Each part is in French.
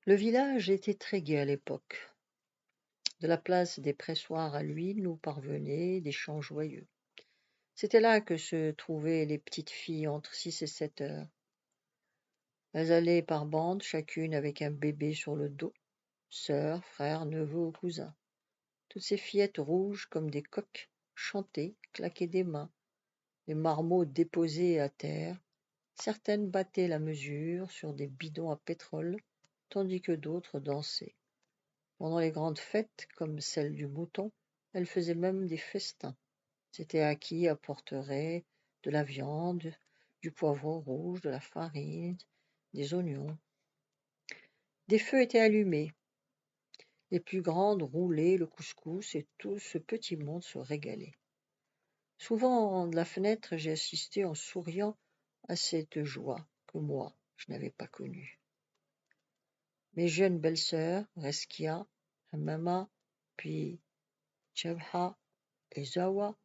Le village était très gai à l'époque. De la place des pressoirs à l'huile nous parvenaient des chants joyeux. C'était là que se trouvaient les petites filles entre 6 et 7 heures. Elles allaient par bandes, chacune avec un bébé sur le dos, sœurs, frères, neveux ou cousins. Toutes ces fillettes rouges comme des coqs chantaient, claquaient des mains, les marmots déposés à terre. Certaines battaient la mesure sur des bidons à pétrole, tandis que d'autres dansaient. Pendant les grandes fêtes, comme celle du mouton, elles faisaient même des festins. C'était à qui apporterait de la viande, du poivron rouge, de la farine, des oignons. Des feux étaient allumés. Les plus grandes roulaient le couscous et tout ce petit monde se régalait. Souvent, de la fenêtre, j'ai assisté en souriant à cette joie que moi, je n'avais pas connue. Mes jeunes belles-sœurs, Reskia, Hamama, puis Jabha et Zawa,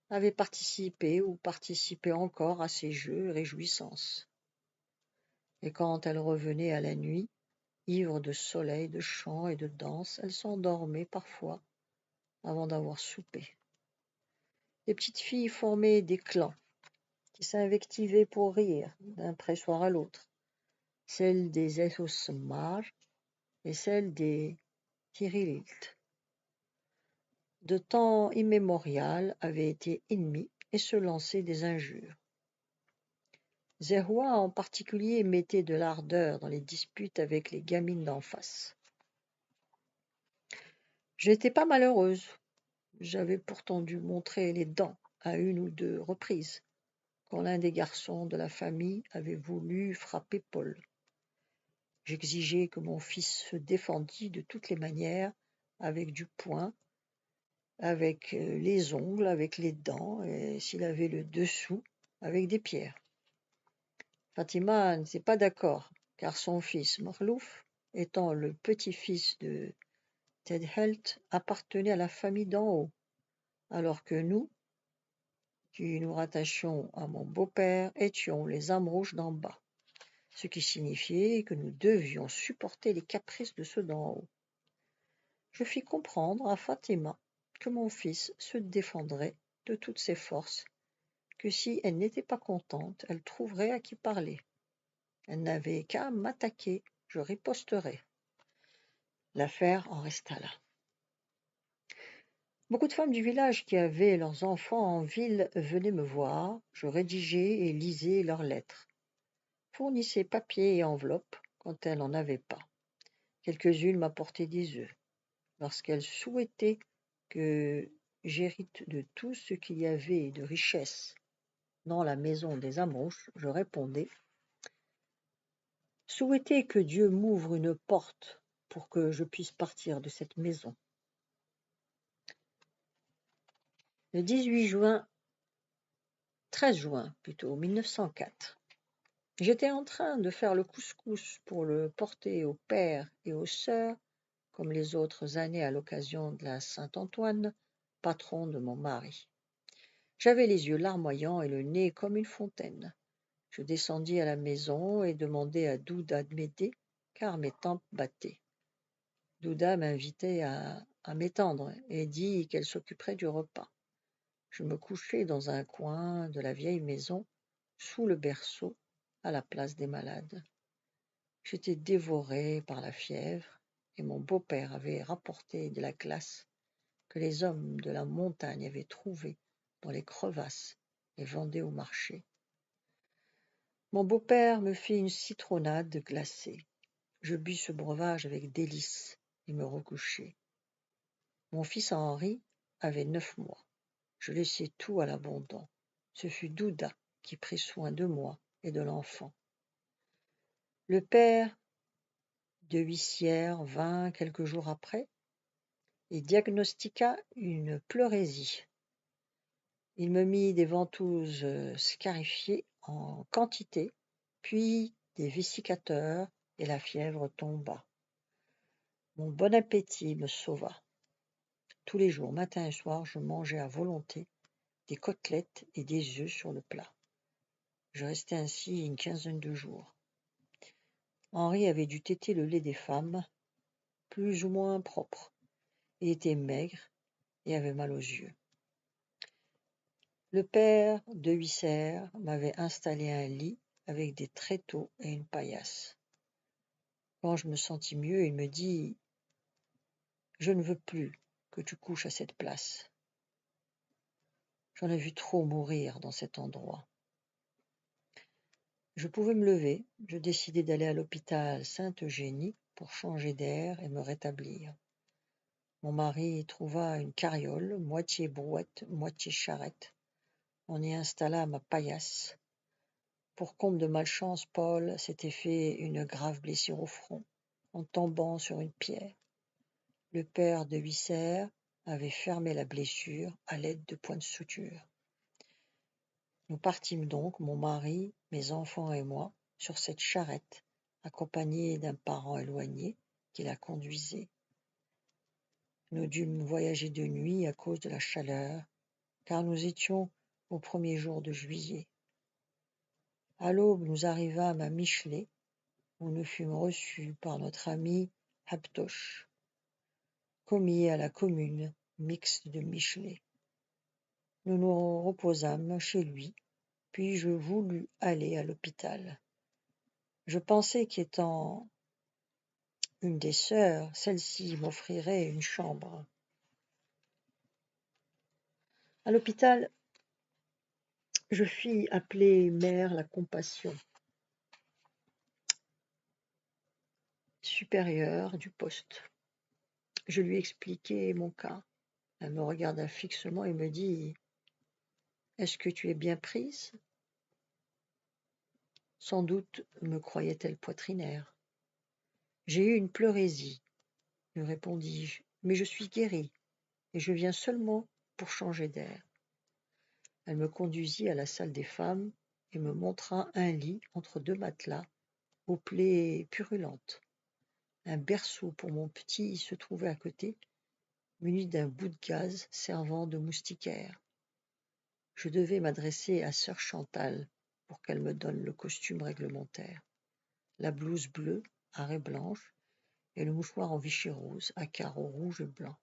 avaient participé ou participaient encore à ces jeux et réjouissances. Et quand elles revenaient à la nuit, ivres de soleil, de chants et de danse, elles s'endormaient parfois avant d'avoir soupé. Les petites filles formaient des clans qui s'invectivaient pour rire d'un pressoir à l'autre, celle des Esosmar et celle des Tirililt. De temps immémorial avaient été ennemis et se lançaient des injures. Zerhoua en particulier mettait de l'ardeur dans les disputes avec les gamines d'en face. Je n'étais pas malheureuse, j'avais pourtant dû montrer les dents à 1 ou 2 reprises, quand l'un des garçons de la famille avait voulu frapper Paul. J'exigeais que mon fils se défendît de toutes les manières, avec du poing, avec les ongles, avec les dents, et s'il avait le dessous, avec des pierres. Fatima n'était pas d'accord, car son fils Morlouf, étant le petit-fils de Tedhelt, appartenait à la famille d'en haut, alors que nous, qui nous rattachions à mon beau-père, étions les Amrouches d'en bas, ce qui signifiait que nous devions supporter les caprices de ceux d'en haut. Je fis comprendre à Fatima que mon fils se défendrait de toutes ses forces, que si elle n'était pas contente, elle trouverait à qui parler. Elle n'avait qu'à m'attaquer, je riposterais. L'affaire en resta là. Beaucoup de femmes du village qui avaient leurs enfants en ville venaient me voir, je rédigeais et lisais leurs lettres, fournissais papiers et enveloppes quand elles n'en avaient pas. Quelques-unes m'apportaient des œufs. Lorsqu'elles souhaitaient que j'hérite de tout ce qu'il y avait de richesse dans la maison des Amrouches, je répondais « Souhaitez que Dieu m'ouvre une porte pour que je puisse partir de cette maison. » Le 13 juin 1904, j'étais en train de faire le couscous pour le porter au père et aux sœurs, comme les autres années à l'occasion de la Saint-Antoine, patron de mon mari. J'avais les yeux larmoyants et le nez comme une fontaine. Je descendis à la maison et demandai à Douda de m'aider, car mes tempes battaient. Douda m'invitait à m'étendre et dit qu'elle s'occuperait du repas. Je me couchai dans un coin de la vieille maison, sous le berceau, à la place des malades. J'étais dévoré par la fièvre, et mon beau-père avait rapporté de la glace que les hommes de la montagne avaient trouvée dans les crevasses et vendaient au marché. Mon beau-père me fit une citronnade glacée. Je bus ce breuvage avec délice et me recouchai. Mon fils Henri avait 9 mois. Je laissai tout à l'abandon. Ce fut Douda qui prit soin de moi et de l'enfant. Le père de Huissière vint quelques jours après et diagnostiqua une pleurésie. Il me mit des ventouses scarifiées en quantité, puis des vessicateurs, et la fièvre tomba. Mon bon appétit me sauva. Tous les jours, matin et soir, je mangeais à volonté des côtelettes et des œufs sur le plat. Je restai ainsi une quinzaine de jours. Henri avait dû téter le lait des femmes, plus ou moins propre, et était maigre et avait mal aux yeux. Le père de Huisser m'avait installé un lit avec des tréteaux et une paillasse. Quand je me sentis mieux, il me dit « Je ne veux plus que tu couches à cette place. J'en ai vu trop mourir dans cet endroit. » Je pouvais me lever, je décidai d'aller à l'hôpital Sainte-Eugénie pour changer d'air et me rétablir. Mon mari trouva une carriole, moitié brouette, moitié charrette. On y installa ma paillasse. Pour comble de malchance, Paul s'était fait une grave blessure au front, en tombant sur une pierre. Le père de Huisser avait fermé la blessure à l'aide de points de suture. Nous partîmes donc, mon mari, mes enfants et moi, sur cette charrette, accompagnés d'un parent éloigné qui la conduisait. Nous dûmes voyager de nuit à cause de la chaleur, car nous étions au premier jour de juillet. À l'aube, nous arrivâmes à Michelet, où nous fûmes reçus par notre ami Habtosh, commis à la commune mixte de Michelet. Nous nous reposâmes chez lui, puis je voulus aller à l'hôpital. Je pensais qu'étant une des sœurs, celle-ci m'offrirait une chambre. À l'hôpital, je fis appeler mère la compassion, supérieure du poste. Je lui expliquai mon cas. Elle me regarda fixement et me dit « Est-ce que tu es bien prise ?» Sans doute me croyait-elle poitrinaire. « J'ai eu une pleurésie, lui répondis-je, mais je suis guérie et je viens seulement pour changer d'air. » Elle me conduisit à la salle des femmes et me montra un lit entre deux matelas aux plaies purulentes. Un berceau pour mon petit se trouvait à côté, muni d'un bout de gaz servant de moustiquaire. Je devais m'adresser à sœur Chantal pour qu'elle me donne le costume réglementaire, la blouse bleue à raies blanches et le mouchoir en Vichy rose à carreaux rouges et blancs.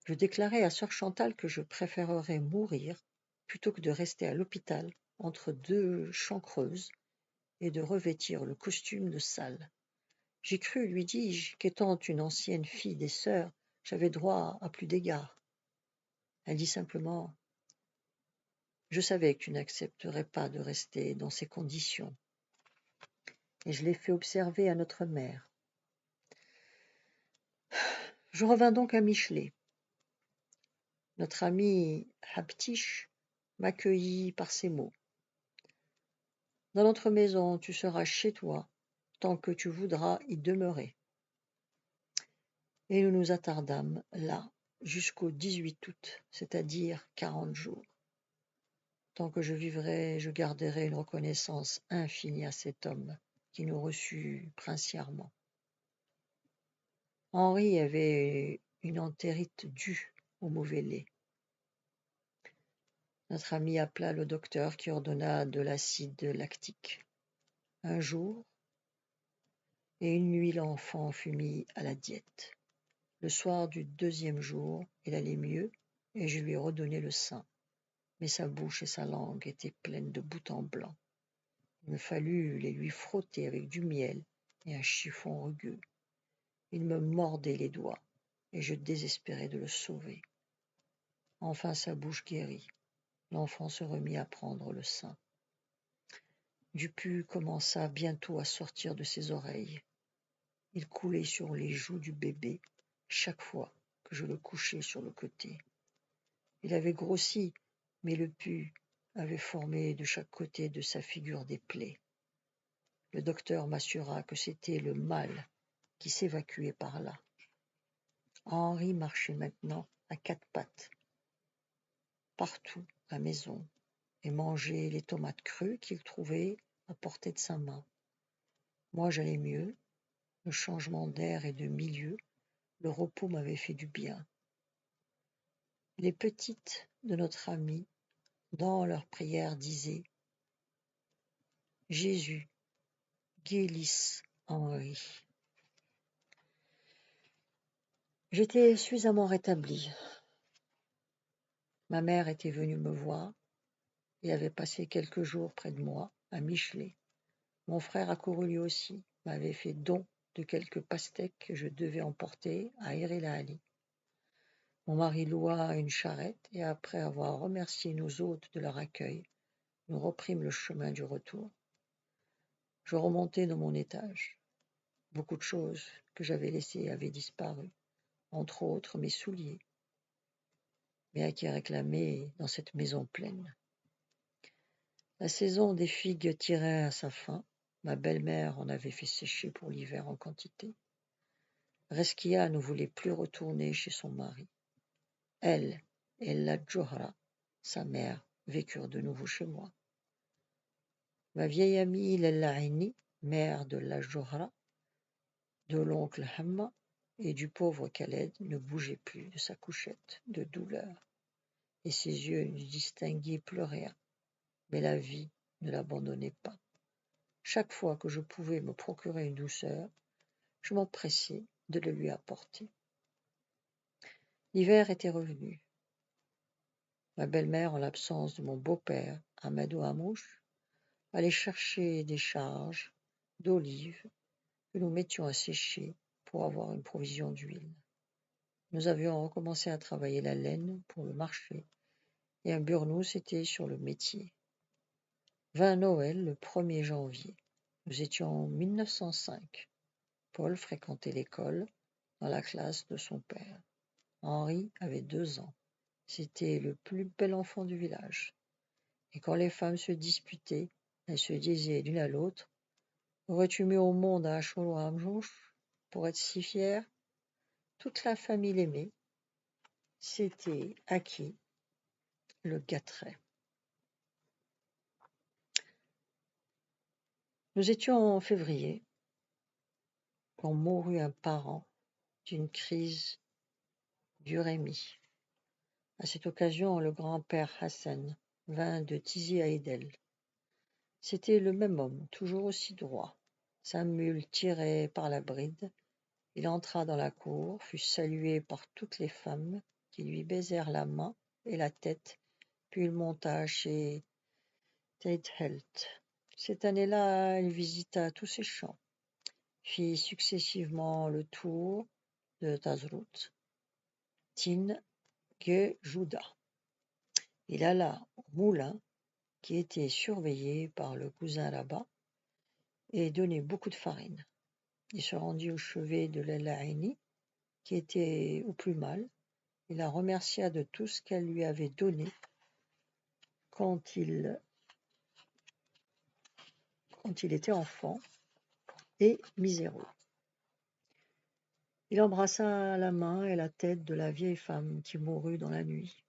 Je déclarai à sœur Chantal que je préférerais mourir plutôt que de rester à l'hôpital entre deux chancreuses et de revêtir le costume de salle. J'ai cru, lui dis-je, qu'étant une ancienne fille des sœurs, j'avais droit à plus d'égards. Elle dit simplement « Je savais que tu n'accepterais pas de rester dans ces conditions. » Et je l'ai fait observer à notre mère. Je revins donc à Michelet. Notre ami Habtish m'accueillit par ces mots. « Dans notre maison, tu seras chez toi, tant que tu voudras y demeurer. » Et nous nous attardâmes là jusqu'au 18 août, c'est-à-dire 40 jours. Tant que je vivrai, je garderai une reconnaissance infinie à cet homme qui nous reçut princièrement. Henri avait une entérite due au mauvais lait. Notre ami appela le docteur qui ordonna de l'acide lactique. Un jour et une nuit, l'enfant fut mis à la diète. Le soir du deuxième jour, il allait mieux et je lui ai redonné le sein. Mais sa bouche et sa langue étaient pleines de boutons blancs. Il me fallut les lui frotter avec du miel et un chiffon rugueux. Il me mordait les doigts et je désespérais de le sauver. Enfin sa bouche guérit. L'enfant se remit à prendre le sein. Du pus commença bientôt à sortir de ses oreilles. Il coulait sur les joues du bébé chaque fois que je le couchais sur le côté. Il avait grossi, mais le pus avait formé de chaque côté de sa figure des plaies. Le docteur m'assura que c'était le mal qui s'évacuait par là. Henri marchait maintenant à quatre pattes, partout à la maison, et mangeait les tomates crues qu'il trouvait à portée de sa main. Moi j'allais mieux, le changement d'air et de milieu, le repos m'avait fait du bien. Les petites de notre ami, dans leurs prières, disaient Jésus, Gélis, Henri. J'étais suffisamment rétablie. Ma mère était venue me voir et avait passé quelques jours près de moi, à Michelet. Mon frère accourut lui aussi, m'avait fait don de quelques pastèques que je devais emporter à Iri-la-Ali. Mon mari loua une charrette et après avoir remercié nos hôtes de leur accueil, nous reprîmes le chemin du retour. Je remontai dans mon étage. Beaucoup de choses que j'avais laissées avaient disparu, entre autres mes souliers, mais à qui réclamaient dans cette maison pleine. La saison des figues tirait à sa fin. Ma belle-mère en avait fait sécher pour l'hiver en quantité. Reskia ne voulait plus retourner chez son mari. Elle et la Johra, sa mère, vécurent de nouveau chez moi. Ma vieille amie Lelaini, mère de la Johra, de l'oncle Hamma et du pauvre Khaled, ne bougeait plus de sa couchette de douleur, et ses yeux ne distinguaient plus rien. Mais la vie ne l'abandonnait pas. Chaque fois que je pouvais me procurer une douceur, je m'empressais de le lui apporter. L'hiver était revenu. Ma belle-mère, en l'absence de mon beau-père, Amadou Hamouche, allait chercher des charges d'olives que nous mettions à sécher pour avoir une provision d'huile. Nous avions recommencé à travailler la laine pour le marché et un burnous était sur le métier. Vint Noël le 1er janvier. Nous étions en 1905. Paul fréquentait l'école dans la classe de son père. Henri avait 2 ans. C'était le plus bel enfant du village. Et quand les femmes se disputaient, elles se disaient l'une à l'autre: aurais-tu mis au monde un Hamjouch pour être si fière? Toute la famille l'aimait. C'était Aki le gâterait. Nous étions en février quand mourut un parent d'une crise d'urémie. À cette occasion, le grand-père Hassan vint de Tizi Aïdel. C'était le même homme, toujours aussi droit. Sa mule tirait par la bride. Il entra dans la cour, fut salué par toutes les femmes qui lui baisèrent la main et la tête, puis il monta chez Teithelt. Cette année-là, il visita tous ses champs, fit successivement le tour de Tazrout, Tin, Ge, Juda. Il alla au moulin qui était surveillé par le cousin là-bas et donnait beaucoup de farine. Il se rendit au chevet de Lelaini, qui était au plus mal. Il la remercia de tout ce qu'elle lui avait donné quand il était enfant et miséreux. Il embrassa la main et la tête de la vieille femme qui mourut dans la nuit.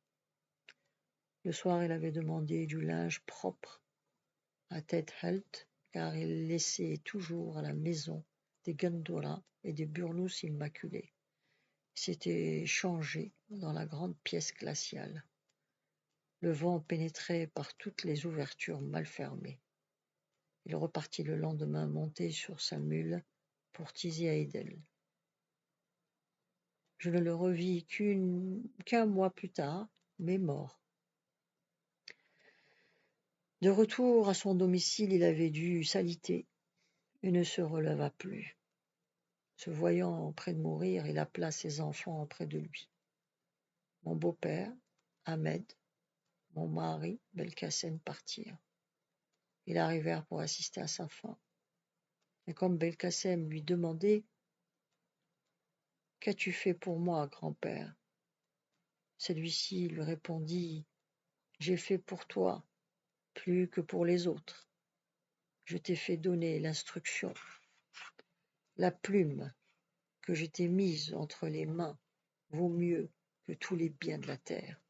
Le soir, il avait demandé du linge propre à Teithelt, car il laissait toujours à la maison des Gundura et des burnous immaculés. Il s'était changé dans la grande pièce glaciale. Le vent pénétrait par toutes les ouvertures mal fermées. Il repartit le lendemain monté sur sa mule pour Tizi Aïdel. Je ne le revis qu'un mois plus tard, mais mort. De retour à son domicile, il avait dû s'aliter et ne se releva plus. Se voyant près de mourir, il appela ses enfants près de lui. Mon beau-père, Ahmed, mon mari, Belkacem partirent. Ils arrivèrent pour assister à sa fin. Et comme Belkacem lui demandait: « Qu'as-tu fait pour moi, grand-père ?» Celui-ci lui répondit: « J'ai fait pour toi plus que pour les autres. Je t'ai fait donner l'instruction. La plume que je t'ai mise entre les mains vaut mieux que tous les biens de la terre. »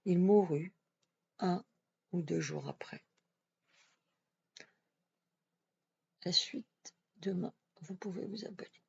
Il mourut 1 ou 2 jours après. La suite demain, vous pouvez vous abonner.